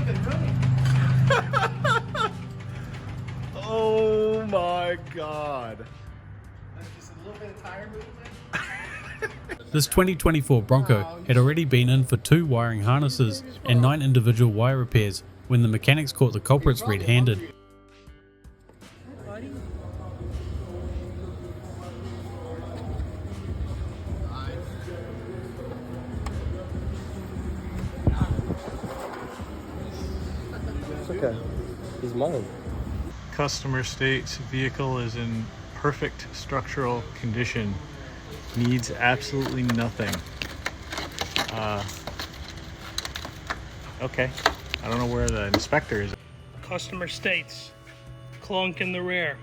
even running. Oh my god. That's just a little bit of tire movement. This 2024 Bronco had already been in for 2 wiring harnesses and 9 individual wire repairs when the mechanics caught the culprits red-handed. It's okay. He's mine. Customer states vehicle is in perfect structural condition. Needs absolutely nothing. Okay. I don't know where the inspector is. Customer states, clunk in the rear.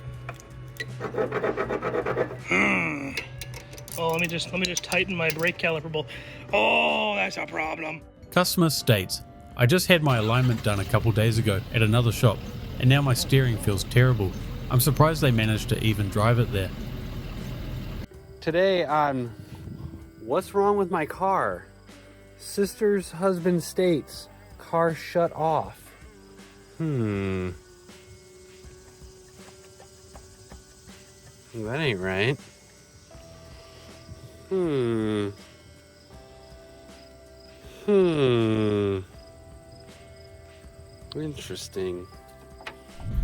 Oh, let me just tighten my brake caliper bolt. Oh, that's a problem. Customer states, I just had my alignment done a couple days ago at another shop and now my steering feels terrible. I'm surprised they managed to even drive it there. Today on What's Wrong with My Car? Sister's husband states car shut off. That ain't right. Interesting.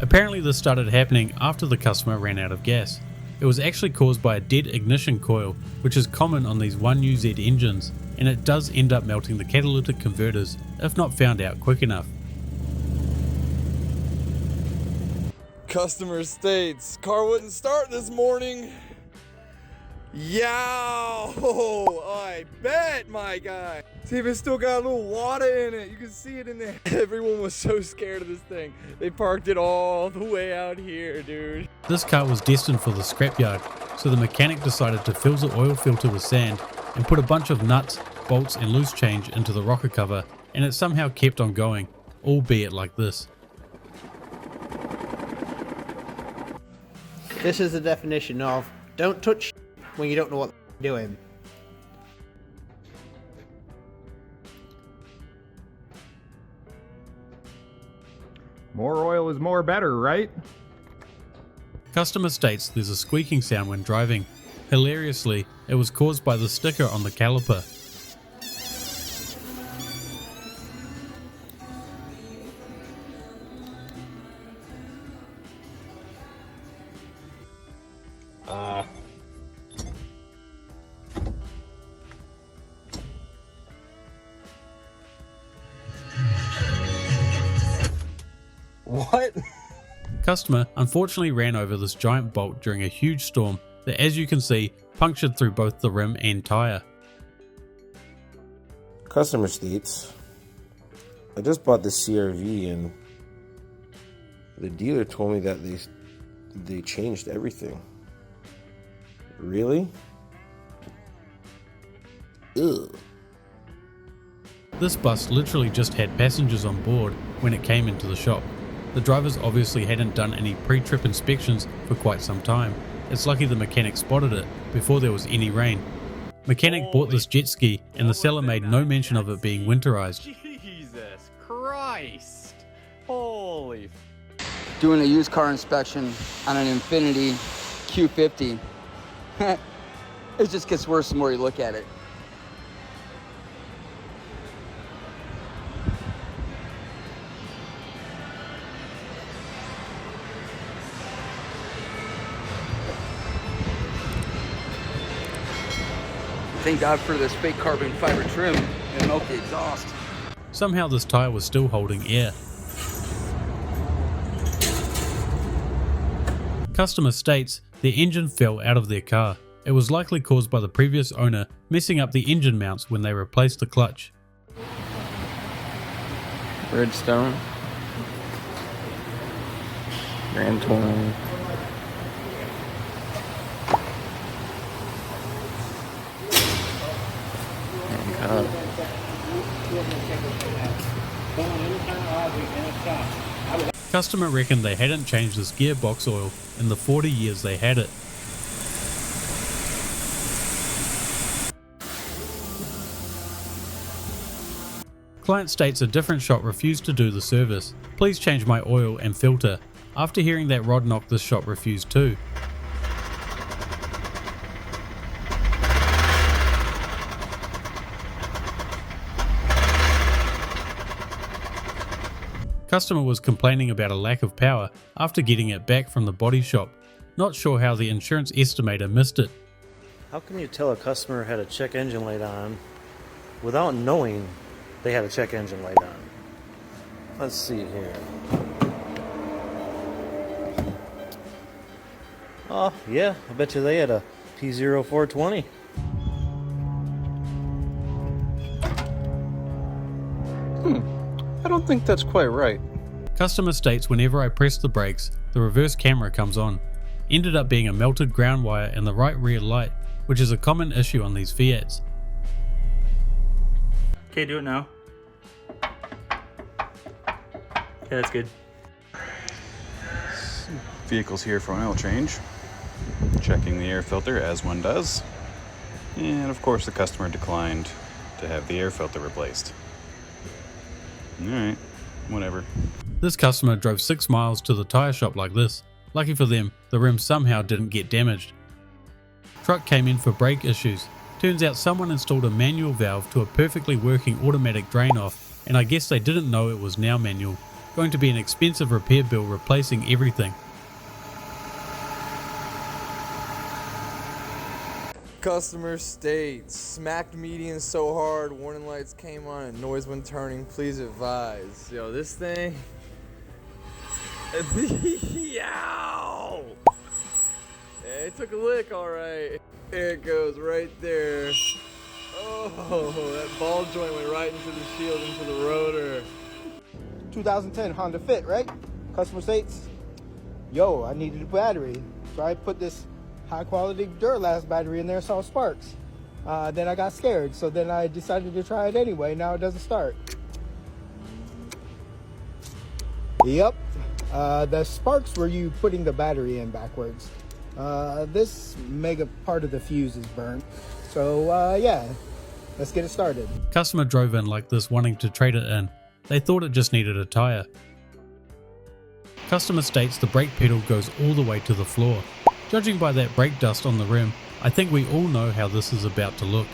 Apparently this started happening after the customer ran out of gas. It was actually caused by a dead ignition coil, which is common on these 1UZ engines, and it does end up melting the catalytic converters if not found out quick enough. Customer states, car wouldn't start this morning. Yow! I bet, my guy. See if it's still got a little water in it. You can see it in there. Everyone was so scared of this thing. They parked it all the way out here, dude. This car was destined for the scrapyard, so the mechanic decided to fill the oil filter with sand and put a bunch of nuts, bolts and loose change into the rocker cover, and it somehow kept on going, albeit like this. This is the definition of don't touch when you don't know what you're doing. More oil is more better, right? Customer states there's a squeaking sound when driving. Hilariously, it was caused by the sticker on the caliper. What? Customer unfortunately ran over this giant bolt during a huge storm that, as you can see, punctured through both the rim and tyre. Customer states, I just bought the CRV and the dealer told me that they changed everything. Really? Ugh. This bus literally just had passengers on board when it came into the shop. The drivers obviously hadn't done any pre-trip inspections for quite some time. It's lucky the mechanic spotted it before there was any rain. Mechanic bought this jet ski and the seller made no mention of it being winterized. Jesus Christ. Holy. Doing a used car inspection on an Infiniti Q50. It just gets worse the more you look at it. Thank God for this fake carbon fiber trim and melt the exhaust. Somehow this tyre was still holding air. Customer states their engine fell out of their car. It was likely caused by the previous owner messing up the engine mounts when they replaced the clutch. Redstone. Grand Touring. Customer reckoned they hadn't changed this gearbox oil in the 40 years they had it. Client states a different shop refused to do the service. Please change my oil and filter. After hearing that rod knock, this shop refused too. Customer was complaining about a lack of power after getting it back from the body shop. Not sure how the insurance estimator missed it. How can you tell a customer had a check engine light on without knowing they had a check engine light on? Let's see here. Oh, yeah, I bet you they had a P0420. I don't think that's quite right. Customer states whenever I press the brakes, the reverse camera comes on. Ended up being a melted ground wire in the right rear light, which is a common issue on these Fiats. Okay, do it now. Yeah, that's good. Vehicle's here for an oil change. Checking the air filter as one does. And of course the customer declined to have the air filter replaced. Alright, whatever. This customer drove 6 miles to the tyre shop like this. Lucky for them, the rim somehow didn't get damaged. Truck came in for brake issues. Turns out someone installed a manual valve to a perfectly working automatic drain off, and I guess they didn't know it was now manual. Going to be an expensive repair bill replacing everything. Customer states, smacked median so hard, warning lights came on and noise when turning, please advise. Yo, this thing. Yow! Yeah, it took a lick, alright. There it goes, right there. Oh, that ball joint went right into the shield, into the rotor. 2010 Honda Fit, right? Customer states, yo, I needed a battery. So I put this high quality Duralast battery in there, saw sparks. Then I got scared, so then I decided to try it anyway. Now it doesn't start. Yep, the sparks were you putting the battery in backwards. This mega part of the fuse is burnt. So yeah, let's get it started. Customer drove in like this wanting to trade it in. They thought it just needed a tyre. Customer states the brake pedal goes all the way to the floor. Judging by that brake dust on the rim, I think we all know how this is about to look.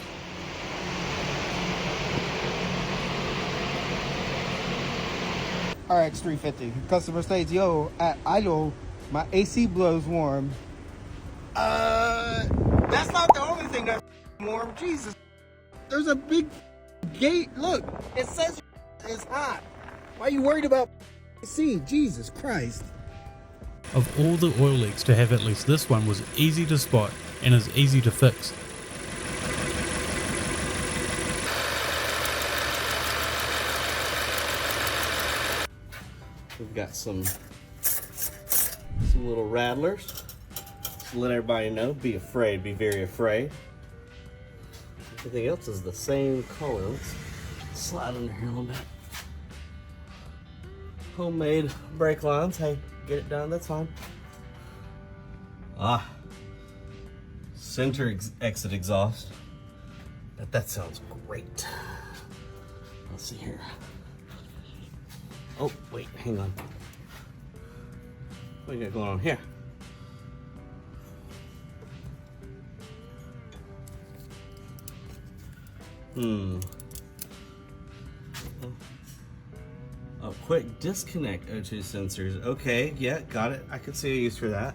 RX350. Customer states, yo, at idle, my AC blows warm. That's not the only thing that's warm. Jesus. There's a big gate. Look, it says it's hot. Why are you worried about AC? Jesus Christ. Of all the oil leaks, to have at least this one was easy to spot and is easy to fix. We've got some little rattlers. Just let everybody know, be afraid, be very afraid. Everything else is the same color. Let's slide under here a little bit. Homemade brake lines. Hey, get it done, that's fine. Center exit exhaust. That sounds great. Let's see here. Oh, wait, hang on. What do you got going on here? Oh, quick disconnect O2 sensors. Okay, yeah, got it. I could see a use for that.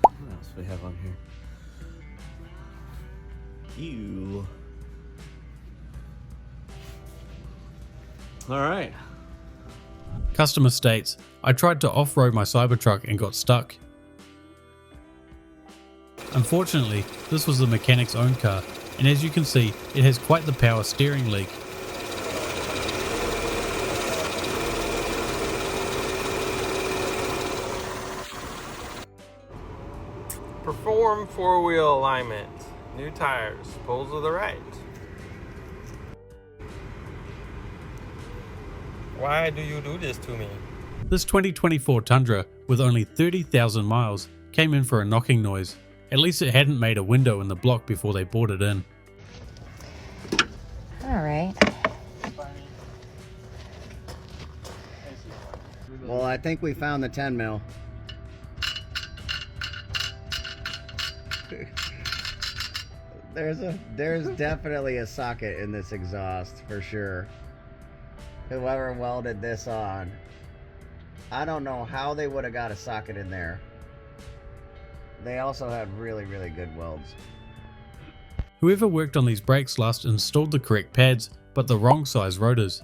What else do we have on here? Ew. All right. Customer states, I tried to off-road my Cybertruck and got stuck. Unfortunately, this was the mechanic's own car, and as you can see, it has quite the power steering leak. Perform four-wheel alignment. New tires. Pulls to the right. Why do you do this to me? This 2024 Tundra, with only 30,000 miles, came in for a knocking noise. At least it hadn't made a window in the block before they brought it in. All right. Well, I think we found the 10 mil. There's definitely a socket in this exhaust for sure. Whoever welded this on, I don't know how they would have got a socket in there. They also had really, really good welds. Whoever worked on these brakes last installed the correct pads, but the wrong size rotors.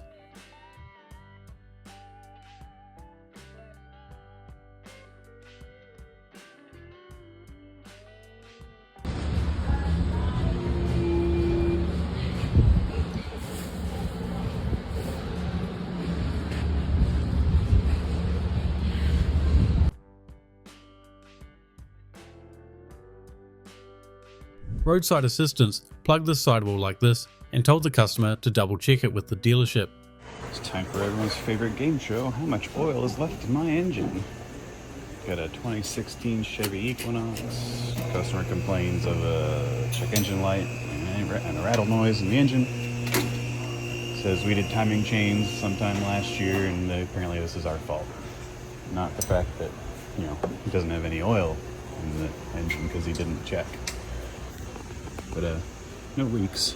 Roadside assistance plugged the sidewall like this and told the customer to double check it with the dealership. It's time for everyone's favorite game show. How much oil is left in my engine? Got a 2016 Chevy Equinox. Customer complains of a check engine light and a rattle noise in the engine. Says we did timing chains sometime last year and apparently this is our fault. Not the fact that, he doesn't have any oil in the engine because he didn't check. But no leaks.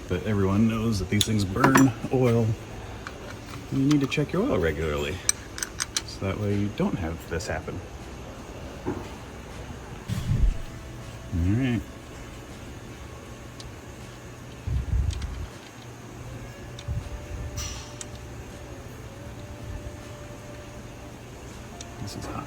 But everyone knows that these things burn oil and you need to check your oil regularly. So that way you don't have this happen. Alright. This is hot.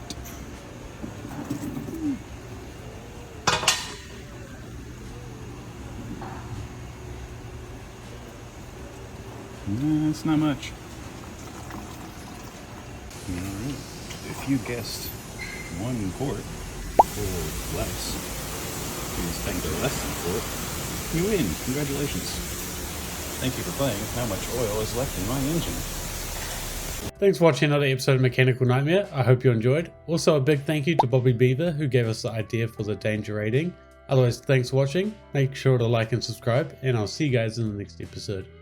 It's not much. Alright. If you guessed 1 quart or less, these things are less than a quart, you win. Congratulations. Thank you for playing. How much oil is left in my engine? Thanks for watching another episode of Mechanical Nightmare. I hope you enjoyed. Also a big thank you to Bobby Beaver who gave us the idea for the danger rating. Otherwise, thanks for watching. Make sure to like and subscribe, and I'll see you guys in the next episode.